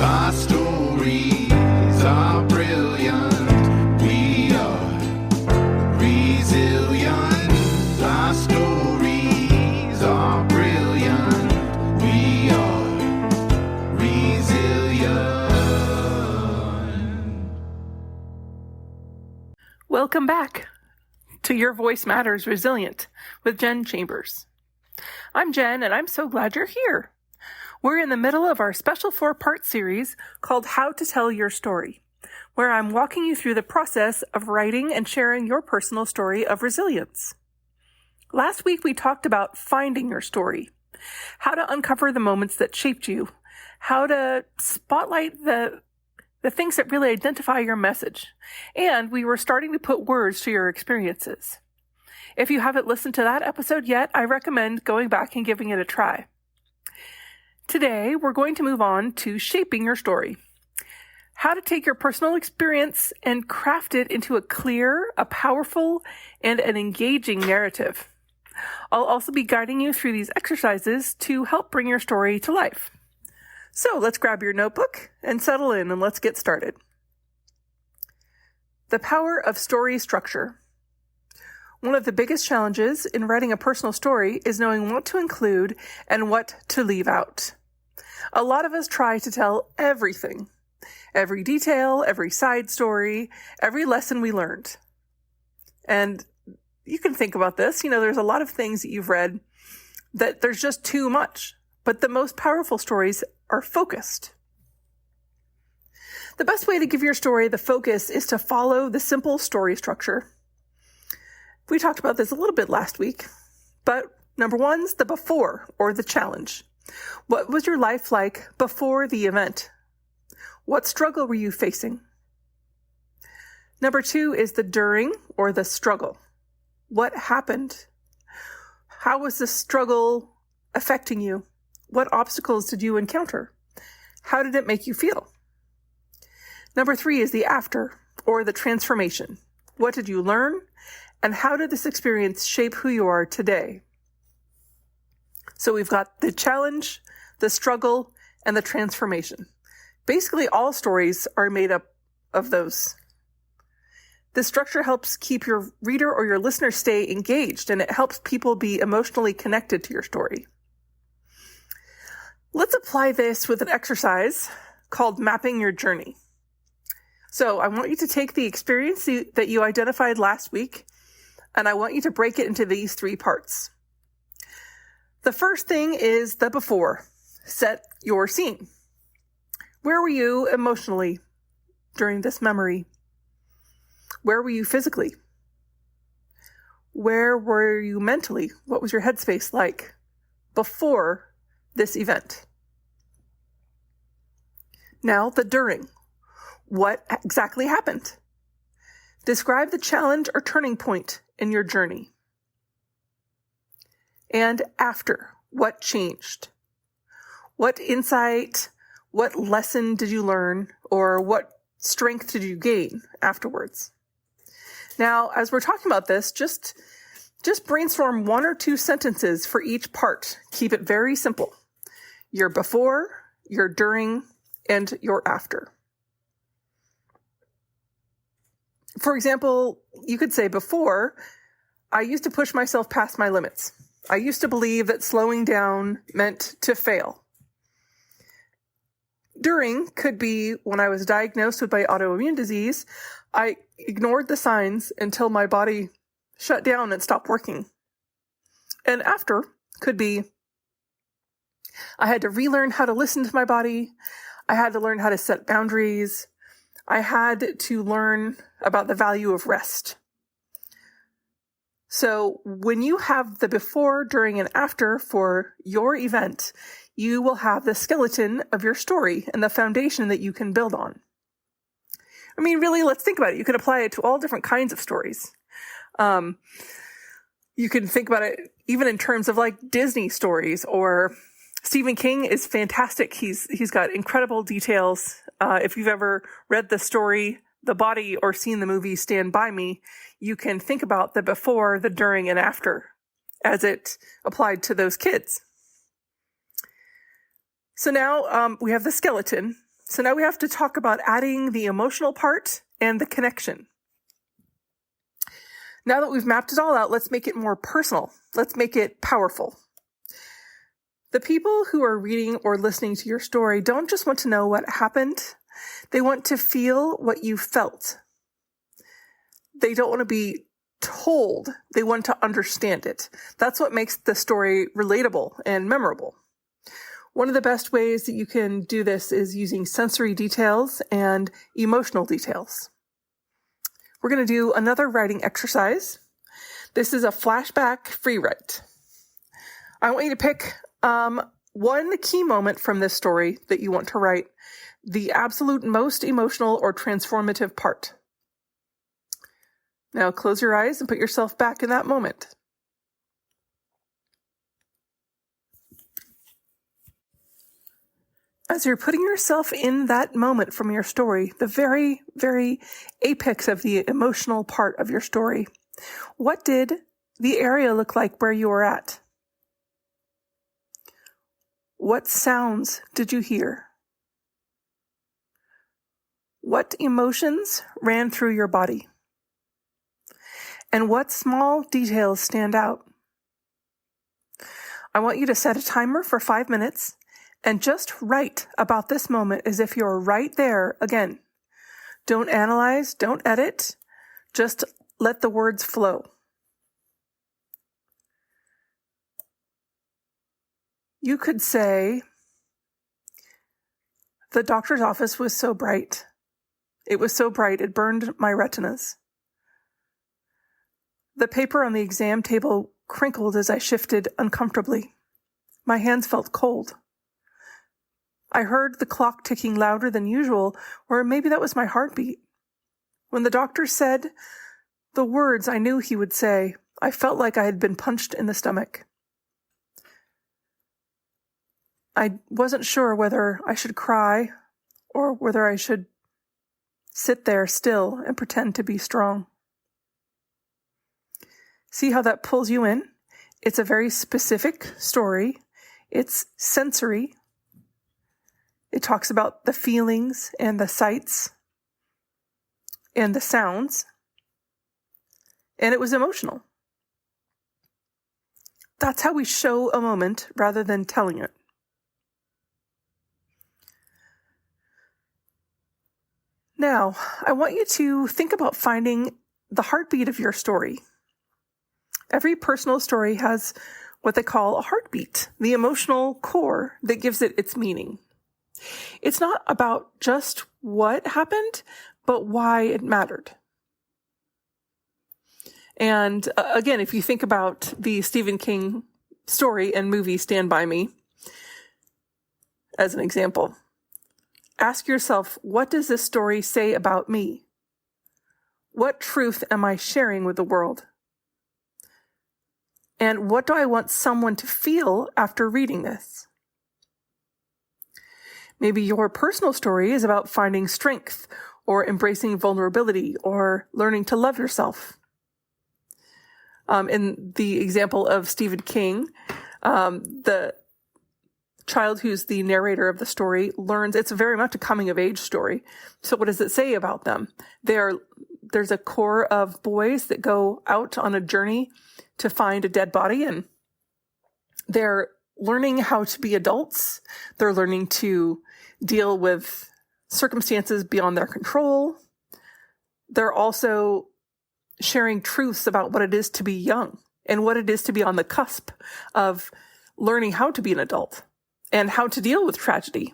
Our stories are brilliant. We are resilient. Our stories are brilliant. We are resilient. Welcome back to Your Voice Matters Resilient with Jen Chambers. I'm Jen, and I'm so glad you're here. We're in the middle of our special 4-part series called How to Tell Your Story, where I'm walking you through the process of writing and sharing your personal story of resilience. Last week, we talked about finding your story, how to uncover the moments that shaped you, how to spotlight the things that really identify your message, and we were starting to put words to your experiences. If you haven't listened to that episode yet, I recommend going back and giving it a try. Today, we're going to move on to shaping your story. How to take your personal experience and craft it into a clear, a powerful, and an engaging narrative. I'll also be guiding you through these exercises to help bring your story to life. So let's grab your notebook and settle in, and let's get started. The power of story structure. One of the biggest challenges in writing a personal story is knowing what to include and what to leave out. A lot of us try to tell everything, every detail, every side story, every lesson we learned. And you can think about this. There's a lot of things that you've read that there's just too much, but the most powerful stories are focused. The best way to give your story the focus is to follow the simple story structure. We talked about this a little bit last week, but number one's the before, or the challenge. What was your life like before the event? What struggle were you facing? Number two is the during, or the struggle. What happened? How was the struggle affecting you? What obstacles did you encounter? How did it make you feel? Number three is the after, or the transformation. What did you learn? And how did this experience shape who you are today? So we've got the challenge, the struggle, and the transformation. Basically, all stories are made up of those. This structure helps keep your reader or your listener stay engaged, and it helps people be emotionally connected to your story. Let's apply this with an exercise called mapping your journey. So I want you to take the experience that you identified last week, and I want you to break it into these 3 parts. The first thing is the before. Set your scene. Where were you emotionally during this memory? Where were you physically? Where were you mentally? What was your headspace like before this event? Now, the during. What exactly happened? Describe the challenge or turning point in your journey. And after, what changed? What insight, what lesson did you learn, or what strength did you gain afterwards? Now, as we're talking about this, just brainstorm 1 or 2 sentences for each part. Keep it very simple. Your before, your during, and your after. For example, you could say before, I used to push myself past my limits. I used to believe that slowing down meant to fail. During could be when I was diagnosed with my autoimmune disease, I ignored the signs until my body shut down and stopped working. And after could be I had to relearn how to listen to my body. I had to learn how to set boundaries. I had to learn about the value of rest. So when you have the before, during, and after for your event, you will have the skeleton of your story and the foundation that you can build on. I mean, really, let's think about it. You can apply it to all different kinds of stories. You can think about it even in terms of like Disney stories, or Stephen King is fantastic. He's got incredible details. If you've ever read the story The Body or seen the movie Stand By Me, you can think about the before, the during, and after as it applied to those kids. So now we have the skeleton. So now we have to talk about adding the emotional part and the connection. Now that we've mapped it all out, let's make it more personal. Let's make it powerful. The people who are reading or listening to your story don't just want to know what happened. They want to feel what you felt. They don't want to be told. They want to understand it. That's what makes the story relatable and memorable. One of the best ways that you can do this is using sensory details and emotional details. We're going to do another writing exercise. This is a flashback free write. I want you to pick one key moment from this story that you want to write, the absolute most emotional or transformative part. Now close your eyes and put yourself back in that moment. As you're putting yourself in that moment from your story, the very, very apex of the emotional part of your story, what did the area look like where you were at? What sounds did you hear? What emotions ran through your body? And what small details stand out? I want you to set a timer for 5 minutes and just write about this moment as if you're right there again. Don't analyze, don't edit, just let the words flow. You could say, the doctor's office was so bright. It was so bright, it burned my retinas. The paper on the exam table crinkled as I shifted uncomfortably. My hands felt cold. I heard the clock ticking louder than usual, or maybe that was my heartbeat. When the doctor said the words I knew he would say, I felt like I had been punched in the stomach. I wasn't sure whether I should cry or whether I should sit there still and pretend to be strong. See how that pulls you in? It's a very specific story. It's sensory. It talks about the feelings and the sights and the sounds. And it was emotional. That's how we show a moment rather than telling it. Now, I want you to think about finding the heartbeat of your story. Every personal story has what they call a heartbeat, the emotional core that gives it its meaning. It's not about just what happened, but why it mattered. And again, if you think about the Stephen King story and movie Stand By Me, as an example, ask yourself, what does this story say about me? What truth am I sharing with the world? And what do I want someone to feel after reading this? Maybe your personal story is about finding strength or embracing vulnerability or learning to love yourself. In the example of Stephen King, the child who's the narrator of the story learns it's very much a coming of age story. So what does it say about them? There's a core of boys that go out on a journey to find a dead body, and they're learning how to be adults. They're learning to deal with circumstances beyond their control. They're also sharing truths about what it is to be young and what it is to be on the cusp of learning how to be an adult and how to deal with tragedy.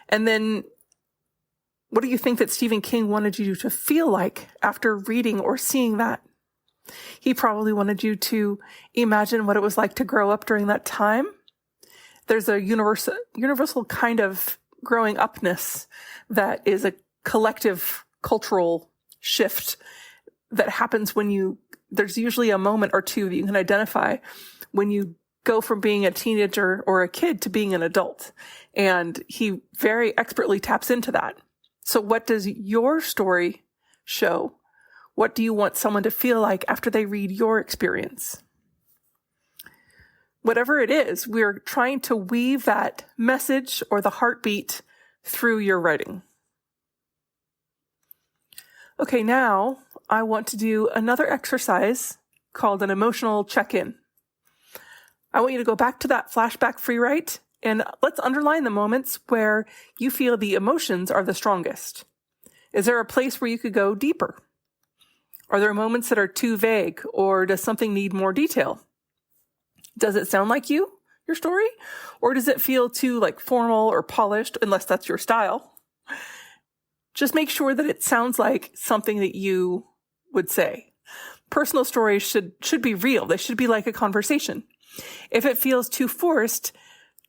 And then what do you think that Stephen King wanted you to feel like after reading or seeing that? He probably wanted you to imagine what it was like to grow up during that time. There's a universal kind of growing upness that is a collective cultural shift that happens when there's usually a moment or two that you can identify when you go from being a teenager or a kid to being an adult. And he very expertly taps into that. So what does your story show? What do you want someone to feel like after they read your experience? Whatever it is, we're trying to weave that message or the heartbeat through your writing. Okay, now I want to do another exercise called an emotional check-in. I want you to go back to that flashback free write and let's underline the moments where you feel the emotions are the strongest. Is there a place where you could go deeper? Are there moments that are too vague, or does something need more detail? Does it sound like your story? Or does it feel too formal or polished, unless that's your style? Just make sure that it sounds like something that you would say. Personal stories should be real. They should be like a conversation. If it feels too forced,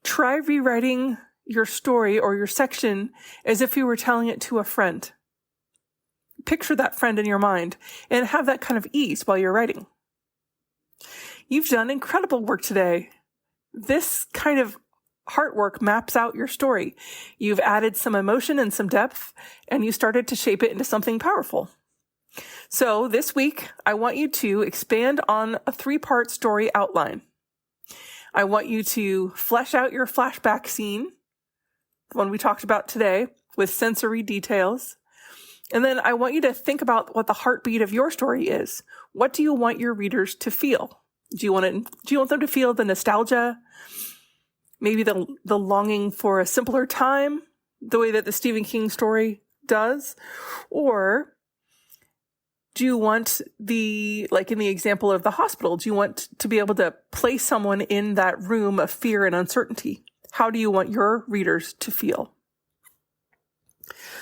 try rewriting your story or your section as if you were telling it to a friend. Picture that friend in your mind and have that kind of ease while you're writing. You've done incredible work today. This kind of heart work maps out your story. You've added some emotion and some depth, and you started to shape it into something powerful. So this week, I want you to expand on a 3-part story outline. I want you to flesh out your flashback scene, the one we talked about today, with sensory details. And then I want you to think about what the heartbeat of your story is. What do you want your readers to feel? Do you want them to feel the nostalgia? Maybe the longing for a simpler time, the way that the Stephen King story does? Or do you want in the example of the hospital, do you want to be able to place someone in that room of fear and uncertainty? How do you want your readers to feel?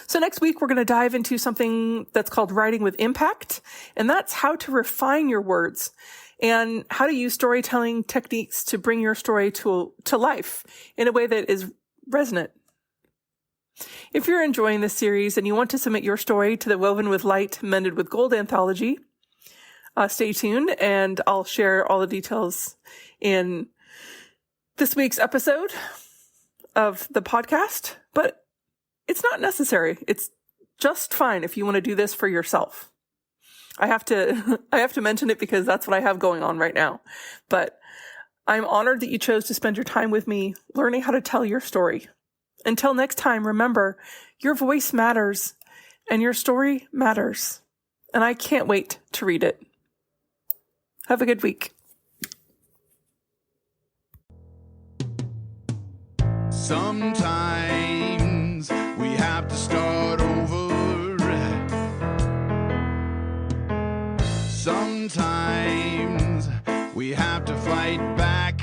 So next week, we're going to dive into something that's called writing with impact, and that's how to refine your words and how to use storytelling techniques to bring your story to life in a way that is resonant. If you're enjoying this series and you want to submit your story to the Woven with Light, Mended with Gold anthology, stay tuned, and I'll share all the details in this week's episode of the podcast, but it's not necessary. It's just fine if you want to do this for yourself. I have to mention it because that's what I have going on right now. But I'm honored that you chose to spend your time with me learning how to tell your story. Until next time, remember, your voice matters and your story matters. And I can't wait to read it. Have a good week. Sometimes we have to start over. Sometimes we have to fight back.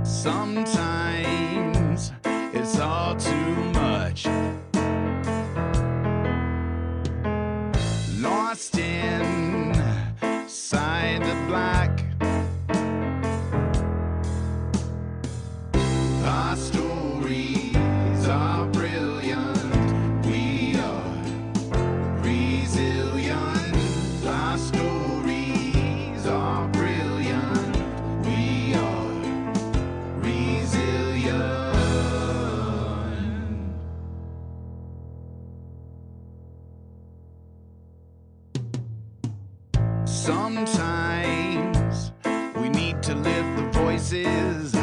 Sometimes it's all too much. Lost inside the black. Our stories are brilliant. We are resilient. Our stories are brilliant. We are resilient. Sometimes we need to lift the voices